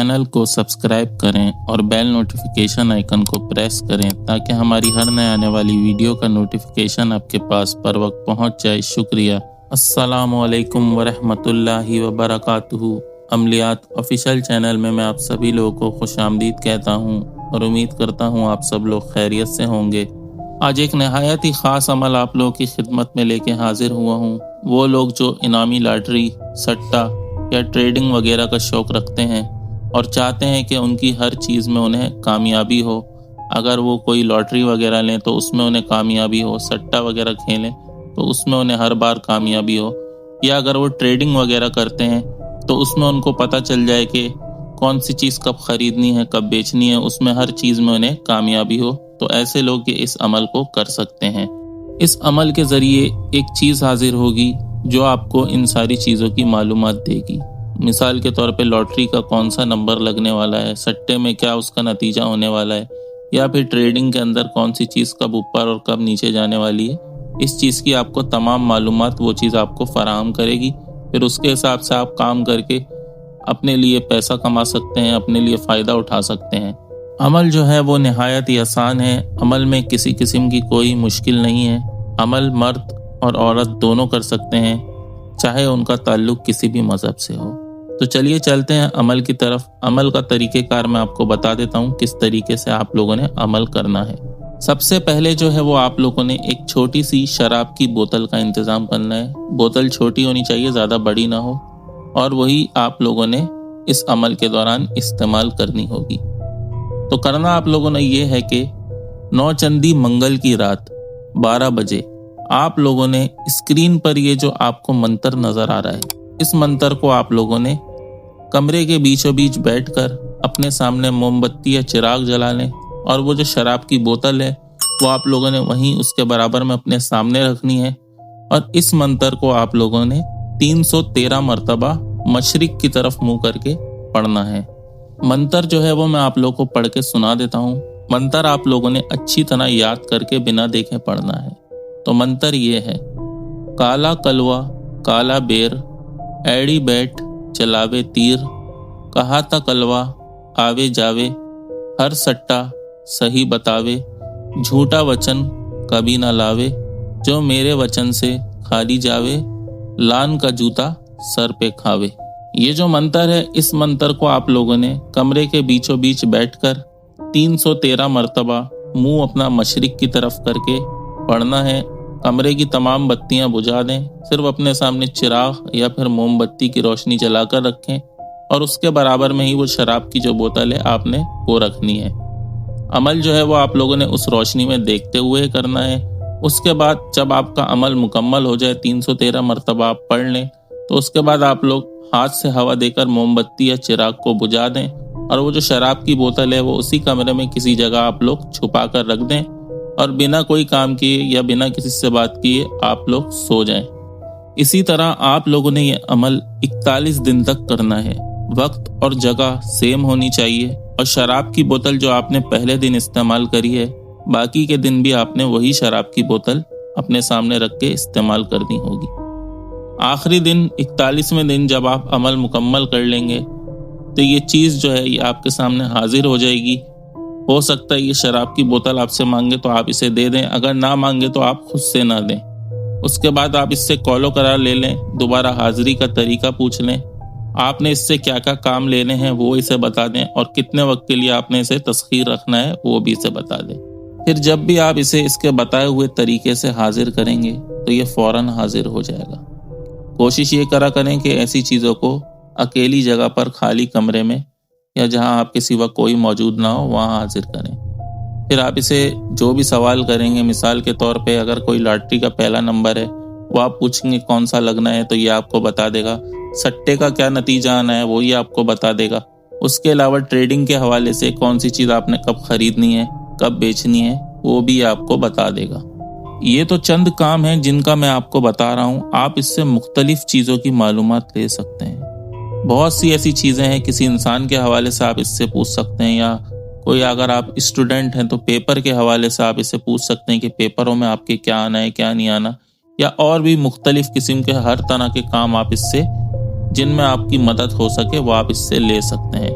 Channel کو subscribe کریں اور بیل نوٹیفیکیشن آئیکن کو پریس کریں تاکہ ہماری ہر نئے آنے والی ویڈیو کا نوٹیفیکیشن آپ کے پاس پر وقت پہنچ جائے۔ شکریہ۔ السلام علیکم ورحمۃ اللہ وبرکاتہ۔ عملیات آفیشیل چینل میں آپ سبھی لوگوں کو خوش آمدید کہتا ہوں اور امید کرتا ہوں آپ سب لوگ خیریت سے ہوں گے۔ آج ایک نہایت ہی خاص عمل آپ لوگوں کی خدمت میں لے کے حاضر ہوا ہوں۔ وہ لوگ جو انعامی لاٹری، سٹہ یا ٹریڈنگ وغیرہ کا شوق رکھتے ہیں اور چاہتے ہیں کہ ان کی ہر چیز میں انہیں کامیابی ہو، اگر وہ کوئی لاٹری وغیرہ لیں تو اس میں انہیں کامیابی ہو، سٹہ وغیرہ کھیلیں تو اس میں انہیں ہر بار کامیابی ہو، یا اگر وہ ٹریڈنگ وغیرہ کرتے ہیں تو اس میں ان کو پتہ چل جائے کہ کون سی چیز کب خریدنی ہے، کب بیچنی ہے، اس میں ہر چیز میں انہیں کامیابی ہو، تو ایسے لوگ یہ اس عمل کو کر سکتے ہیں۔ اس عمل کے ذریعے ایک چیز حاضر ہوگی جو آپ کو ان ساری چیزوں کی معلومات دے گی۔ مثال کے طور پہ لاٹری کا کون سا نمبر لگنے والا ہے، سٹے میں کیا اس کا نتیجہ ہونے والا ہے، یا پھر ٹریڈنگ کے اندر کون سی چیز کب اوپر اور کب نیچے جانے والی ہے۔ اس چیز کی آپ کو تمام معلومات وہ چیز آپ کو فراہم کرے گی، پھر اس کے حساب سے آپ کام کر کے اپنے لیے پیسہ کما سکتے ہیں، اپنے لیے فائدہ اٹھا سکتے ہیں۔ عمل جو ہے وہ نہایت ہی آسان ہے، عمل میں کسی قسم کی کوئی مشکل نہیں ہے۔ عمل مرد اور عورت دونوں کر سکتے ہیں، چاہے ان کا تعلق کسی بھی مذہب سے ہو۔ تو چلیے چلتے ہیں عمل کی طرف۔ عمل کا طریقہ کار میں آپ کو بتا دیتا ہوں کس طریقے سے آپ لوگوں نے عمل کرنا ہے۔ سب سے پہلے جو ہے وہ آپ لوگوں نے ایک چھوٹی سی شراب کی بوتل کا انتظام کرنا ہے۔ بوتل چھوٹی ہونی چاہیے، زیادہ بڑی نہ ہو، اور وہی آپ لوگوں نے اس عمل کے دوران استعمال کرنی ہوگی۔ تو کرنا آپ لوگوں نے یہ ہے کہ 9 چندی منگل کی رات 12 بجے آپ لوگوں نے اسکرین پر یہ جو آپ کو منتر نظر آ رہا ہے، اس منتر کو آپ لوگوں نے کمرے کے بیچوں بیچ بیٹھ کر اپنے سامنے موم بتی یا چراغ جلا لیں، اور وہ جو شراب کی بوتل ہے وہ آپ لوگوں نے وہیں اس کے برابر میں اپنے سامنے رکھنی ہے، اور اس منتر کو آپ لوگوں نے 313 مرتبہ مشرق کی طرف منہ کر کے پڑھنا ہے۔ منتر جو ہے وہ میں آپ لوگوں کو پڑھ کے سنا دیتا ہوں۔ منتر آپ لوگوں نے اچھی طرح یاد کر کے بنا دیکھے پڑھنا ہے۔ تو منتر یہ ہے: کالا کلوا کالا بیر ایڑی بیٹھ چلاوے تیر، کہا تا کلوا آوے جاوے، ہر سٹا صحیح بتاوے، جھوٹا وچن کبھی نہ لاوے، جو میرے وچن سے خالی جاوے، لان کا جوتا سر پہ کھاوے۔ یہ جو منتر ہے، اس منتر کو آپ لوگوں نے کمرے کے بیچوں بیچ بیٹھ کر 313 مرتبہ منہ اپنا مشرق کی طرف کر کے پڑھنا ہے۔ کمرے کی تمام بتیاں بجھا دیں، صرف اپنے سامنے چراغ یا پھر موم بتی کی روشنی جلا کر رکھیں، اور اس کے برابر میں ہی وہ شراب کی جو بوتل ہے آپ نے وہ رکھنی ہے۔ عمل جو ہے وہ آپ لوگوں نے اس روشنی میں دیکھتے ہوئے کرنا ہے۔ اس کے بعد جب آپ کا عمل مکمل ہو جائے، 313 مرتبہ آپ پڑھ لیں، تو اس کے بعد آپ لوگ ہاتھ سے ہوا دے کر موم بتی یا چراغ کو بجھا دیں، اور وہ جو شراب کی بوتل ہے وہ اسی کمرے میں کسی جگہ آپ لوگ چھپا کر رکھ دیں، اور بنا کوئی کام کیے یا بنا کسی سے بات کیے آپ لوگ سو جائیں۔ اسی طرح آپ لوگوں نے یہ عمل 41 دن تک کرنا ہے۔ وقت اور جگہ سیم ہونی چاہیے، اور شراب کی بوتل جو آپ نے پہلے دن استعمال کری ہے، باقی کے دن بھی آپ نے وہی شراب کی بوتل اپنے سامنے رکھ کے استعمال کرنی ہوگی۔ آخری دن 41ویں دن جب آپ عمل مکمل کر لیں گے تو یہ چیز جو ہے یہ آپ کے سامنے حاضر ہو جائے گی۔ ہو سکتا ہے یہ شراب کی بوتل آپ سے مانگے تو آپ اسے دے دیں، اگر نہ مانگے تو آپ خود سے نہ دیں۔ اس کے بعد آپ اس سے قول و قرار لے لیں، دوبارہ حاضری کا طریقہ پوچھ لیں، آپ نے اس سے کیا کیا کام لینے ہیں وہ اسے بتا دیں، اور کتنے وقت کے لیے آپ نے اسے تسخیر رکھنا ہے وہ بھی اسے بتا دیں۔ پھر جب بھی آپ اسے اس کے بتائے ہوئے طریقے سے حاضر کریں گے تو یہ فوراً حاضر ہو جائے گا۔ کوشش یہ کرا کریں کہ ایسی چیزوں کو اکیلی جگہ پر، خالی کمرے میں، یا جہاں آپ کے سوا کوئی موجود نہ ہو وہاں حاضر کریں۔ پھر آپ اسے جو بھی سوال کریں گے، مثال کے طور پہ اگر کوئی لاٹری کا پہلا نمبر ہے وہ آپ پوچھیں گے کون سا لگنا ہے تو یہ آپ کو بتا دے گا، سٹے کا کیا نتیجہ آنا ہے وہ یہ آپ کو بتا دے گا۔ اس کے علاوہ ٹریڈنگ کے حوالے سے کون سی چیز آپ نے کب خریدنی ہے، کب بیچنی ہے، وہ بھی آپ کو بتا دے گا۔ یہ تو چند کام ہیں جن کا میں آپ کو بتا رہا ہوں، آپ اس سے مختلف چیزوں کی معلومات لے سکتے ہیں۔ بہت سی ایسی چیزیں ہیں، کسی انسان کے حوالے سے آپ اس سے پوچھ سکتے ہیں، یا کوئی اگر آپ اسٹوڈنٹ ہیں تو پیپر کے حوالے سے آپ اسے پوچھ سکتے ہیں کہ پیپروں میں آپ کے کیا آنا ہے کیا نہیں آنا، یا اور بھی مختلف قسم کے ہر طرح کے کام آپ اس سے، جن میں آپ کی مدد ہو سکے وہ آپ اس سے لے سکتے ہیں۔